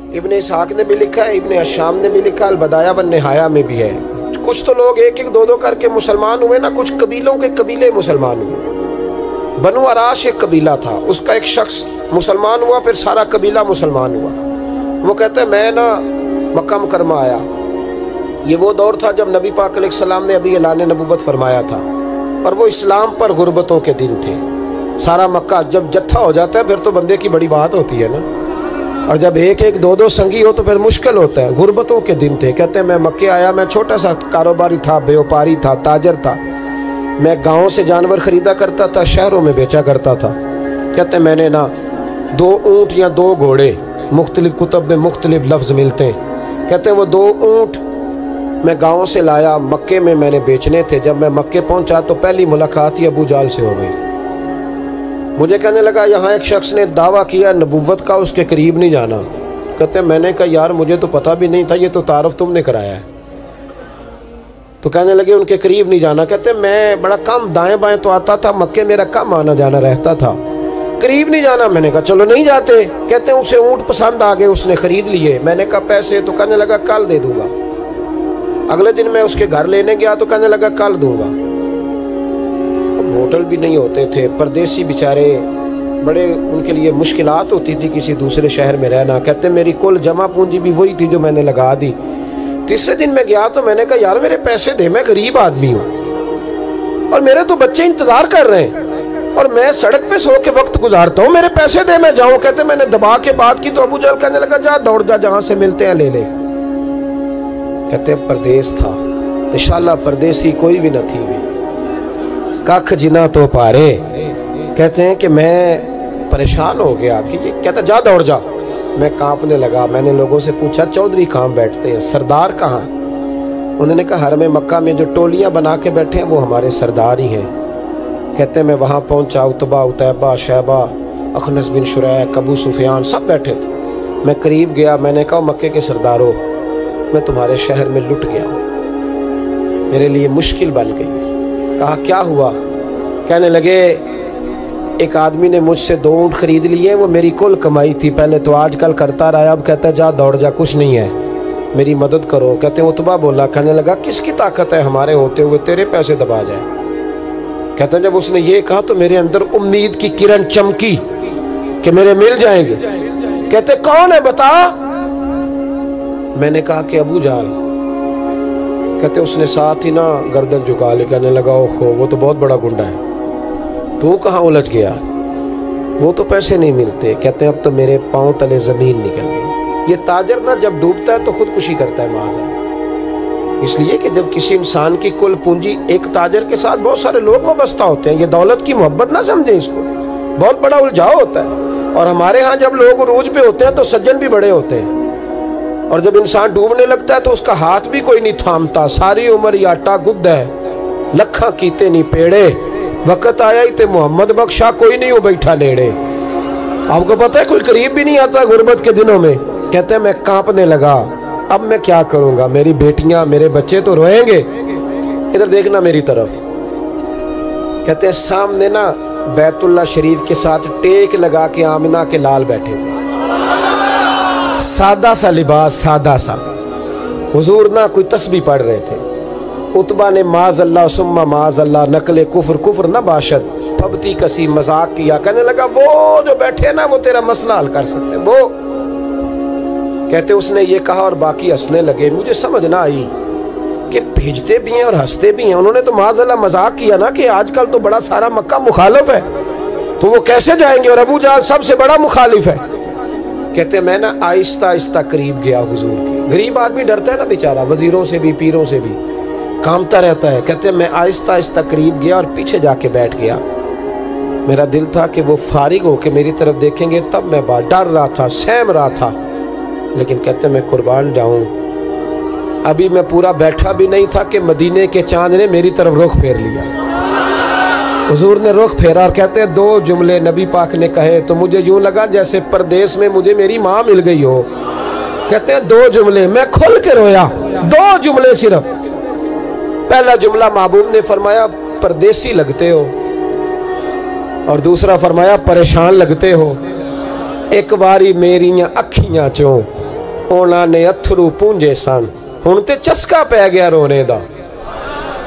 ابن اسحاق نے بھی لکھا ہے، ابن الشام نے بھی لکھا، البدایہ والنہایہ میں بھی ہے۔ کچھ تو لوگ ایک ایک دو دو کر کے مسلمان ہوئے نا، کچھ قبیلوں کے قبیلے مسلمان ہوئے۔ بنو عراش ایک قبیلہ تھا، اس کا ایک شخص مسلمان ہوا، پھر سارا قبیلہ مسلمان ہوا۔ وہ کہتا ہے میں نا مکہ مکرمہ آیا، یہ وہ دور تھا جب نبی پاک علیہ السلام نے ابھی اعلان نبوت فرمایا تھا، اور وہ اسلام پر غربتوں کے دن تھے۔ سارا مکہ جب جتھا ہو جاتا ہے پھر تو بندے کی بڑی بات ہوتی ہے نا، اور جب ایک ایک دو دو سنگی ہو تو پھر مشکل ہوتا ہے۔ غربتوں کے دن تھے۔ کہتے ہیں میں مکے آیا، میں چھوٹا سا کاروباری تھا، بیوپاری تھا، تاجر تھا، میں گاؤں سے جانور خریدا کرتا تھا، شہروں میں بیچا کرتا تھا۔ کہتے ہیں میں نے نا 2 اونٹ یا 2 گھوڑے، مختلف کتب میں مختلف لفظ ملتے ہیں، کہتے ہیں وہ 2 اونٹ میں گاؤں سے لایا، مکے میں نے بیچنے تھے۔ جب میں مکے پہنچا تو پہلی ملاقات ہی ابو جہل سے ہو گئی۔ مجھے کہنے لگا یہاں ایک شخص نے دعویٰ کیا نبوت کا، اس کے قریب نہیں جانا۔ کہتے ہیں میں نے کہا یار مجھے تو پتہ بھی نہیں تھا، یہ تو تعارف تم نے کرایا ہے۔ تو کہنے لگے ان کے قریب نہیں جانا۔ کہتے ہیں میں بڑا کم دائیں بائیں تو آتا تھا، مکے میرا کم آنا جانا رہتا تھا، قریب نہیں جانا۔ میں نے کہا چلو نہیں جاتے۔ کہتے ہیں اسے اونٹ پسند آ گئے، اس نے خرید لیے۔ میں نے کہا پیسے؟ تو کہنے لگا کل دے دوں گا۔ اگلے دن میں اس کے گھر لینے گیا تو کہنے لگا کل دوں گا۔ ہوٹل بھی نہیں ہوتے تھے، پردیسی بیچارے، بڑے ان کے لیے مشکلات ہوتی تھی کسی دوسرے شہر میں رہنا۔ کہتے ہیں میری کل جمع پونجی بھی وہی تھی جو میں نے لگا دی۔ تیسرے دن میں گیا تو میں نے کہا یار میرے پیسے دے، میں غریب آدمی ہوں اور میرے تو بچے انتظار کر رہے ہیں اور میں سڑک پہ سو کے وقت گزارتا ہوں، میرے پیسے دے میں جاؤں۔ کہتے ہیں میں نے دبا کے بات کی تو ابو جہل کہنے لگا جا دوڑ جا، جہاں سے ملتے ہیں لے لے۔ کہتے ہیں پردیس تھا، انشاءاللہ پردیسی کوئی بھی نہ تھی بھی، ککھ جنا تو پارے۔ کہتے ہیں کہ میں پریشان ہو گیا کہ یہ کہتا جا دوڑ جا۔ میں کانپنے لگا۔ میں نے لوگوں سے پوچھا چودھری کہاں بیٹھتے ہیں، سردار کہاں؟ انہوں نے کہا حرم مکہ میں جو ٹولیاں بنا کے بیٹھے ہیں وہ ہمارے سردار ہی ہیں۔ کہتے ہیں میں وہاں پہنچا، عتبہ، عتیبہ، شیبہ، اخنس بن شریح، ابو سفیان سب بیٹھے تھے۔ میں قریب گیا، میں نے کہا مکے کے سرداروں میں تمہارے شہر میں لٹ گیا ہوں، میرے لیے مشکل بن گئی۔ کہا کیا ہوا؟ کہنے لگے ایک آدمی نے مجھ سے 2 اونٹ خرید لیے، وہ میری کل کمائی تھی، پہلے تو آج کل کرتا رہا، اب کہتا ہے جا دوڑ جا، کچھ نہیں ہے، میری مدد کرو۔ کہتے ہیں عتبہ بولا، کہنے لگا کس کی طاقت ہے ہمارے ہوتے ہوئے تیرے پیسے دبا جائے؟ کہتے ہیں جب اس نے یہ کہا تو میرے اندر امید کی کرن چمکی کہ میرے مل جائیں گے۔ کہتے کون ہے بتا؟ میں نے کہا کہ ابو جہل۔ کہتے اس نے ساتھ ہی نا گردن جھکا لی، کہنے لگا اوہو وہ تو بہت بڑا گنڈا ہے، تو کہاں الجھ گیا؟ وہ تو پیسے نہیں ملتے۔ کہتے ہیں اب تو میرے پاؤں تلے زمین نکل گئی۔ یہ تاجر نا جب ڈوبتا ہے تو خودکشی کرتا ہے معاذ اللہ، اس لیے کہ جب کسی انسان کی کل پونجی، ایک تاجر کے ساتھ بہت سارے لوگ وابستہ ہوتے ہیں، یہ دولت کی محبت نہ سمجھیں، اس کو بہت بڑا الجھاؤ ہوتا ہے۔ اور ہمارے ہاں جب لوگ عروج پہ ہوتے ہیں تو سجن بھی بڑے ہوتے ہیں، اور جب انسان ڈوبنے لگتا ہے تو اس کا ہاتھ بھی کوئی نہیں تھامتا۔ ساری عمر یہ آٹا گد ہے، لکھاں کیتے نہیں پیڑے، وقت آیا ہی تے محمد بخشا کوئی نہیں ہو بیٹھا لیڑے۔ آپ کو پتہ ہے کوئی قریب بھی نہیں آتا غربت کے دنوں میں۔ کہتے ہیں میں کانپنے لگا، اب میں کیا کروں گا؟ میری بیٹیاں میرے بچے تو روئیں گے۔ ادھر دیکھنا میری طرف۔ کہتے ہیں سامنے نا بیت اللہ شریف کے ساتھ ٹیک لگا کے آمنہ کے لال بیٹھے تھے، سادہ سا لباس، سادہ سا۔ حضور نہ کوئی تسبیح پڑھ رہے تھے۔ عتبہ نے معاذ اللہ ثم معاذ اللہ، نقل کفر نہ باشد، پھبتی کسی مذاق کیا۔ کہنے لگا وہ جو بیٹھے نا وہ تیرا مسئلہ حل کر سکتے ہیں، وہ۔ کہتے اس نے یہ کہا اور باقی ہنسنے لگے۔ مجھے سمجھ نہ آئی کہ بھیجتے بھی ہیں اور ہنستے بھی ہیں۔ انہوں نے تو معاذ اللہ مذاق کیا نا کہ آج کل تو بڑا سارا مکہ مخالف ہے، تو وہ کیسے جائیں گے، اور ابو جہل سب سے بڑا مخالف ہے۔ کہتے میں نا آہستہ آہستہ قریب گیا حضور کی۔ غریب آدمی ڈرتا ہے نا بیچارہ، وزیروں سے بھی پیروں سے بھی کامتا رہتا ہے۔ کہتے میں آہستہ آہستہ قریب گیا اور پیچھے جا کے بیٹھ گیا۔ میرا دل تھا کہ وہ فارغ ہو کے میری طرف دیکھیں گے، تب میں ڈر رہا تھا، سہم رہا تھا، لیکن کہتے میں قربان جاؤں ابھی میں پورا بیٹھا بھی نہیں تھا کہ مدینے کے چاند نے میری طرف رخ پھیر لیا۔ حضور نے رخ پھیرا اور کہتے ہیں 2 جملے نبی پاک نے کہے تو مجھے یوں لگا جیسے پردیس میں مجھے میری ماں مل گئی ہو۔ کہتے ہیں 2 جملے، میں کھل کے رویا، 2 جملے صرف۔ پہلا جملہ محبوب نے فرمایا پردیسی لگتے ہو، اور دوسرا فرمایا پریشان لگتے ہو۔ ایک باری میریاں اکھیاں چوں ਉਹਨਾਂ ਨੇ ਅਥਰੂ ਪੂੰਝੇ ਸਨ। ਹੁਣ ਤੇ ਚਸਕਾ ਪੈ ਗਿਆ ਰੋਣੇ ਦਾ,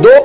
2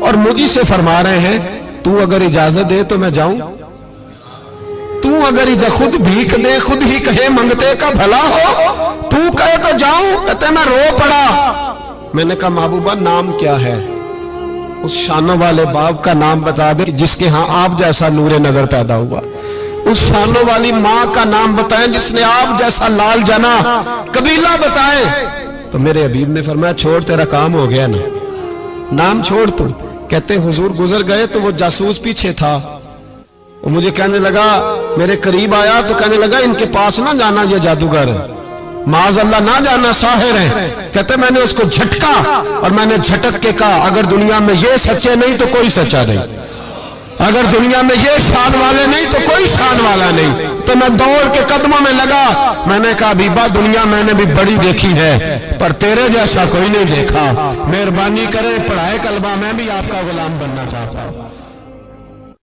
اور مجھے سے فرما رہے ہیں تو اگر اجازت دے تو میں جاؤں, تو اگر خود بھیک دے, خود ہی کہے منگتے کا بھلا ہو, تو کہے تو جاؤں. کہتے میں رو پڑا. میں نے کہا محبوبہ نام کیا ہے؟ اس شانوں والے باپ کا نام بتا دے جس کے ہاں آپ جیسا نور نظر پیدا ہوا. اس شانوں والی ماں کا نام بتائیں جس نے آپ جیسا لال جنا. قبیلہ بتائیں. تو میرے حبیب نے فرمایا چھوڑ, تیرا کام ہو گیا نا, نام چھوڑ. تو کہتے حضور گزر گئے تو وہ جاسوس پیچھے تھا, وہ مجھے کہنے لگا, میرے قریب آیا تو کہنے لگا ان کے پاس نہ جانا, یہ جادوگر ہے, معاذ اللہ نہ جانا, ساحر ہے. کہتے میں نے اس کو جھٹکا اور میں نے جھٹک کے کہا اگر دنیا میں یہ سچے نہیں تو کوئی سچا نہیں, اگر دنیا میں یہ شان والے نہیں تو کوئی شان والا نہیں. تو میں دوڑ کے قدموں میں لگا. میں نے کہا حبیبہ دنیا میں نے بھی بڑی دیکھی ہے پر تیرے جیسا کوئی نہیں دیکھا, مہربانی کرے پڑھائے کلمہ, میں بھی آپ کا غلام بننا چاہتا ہوں.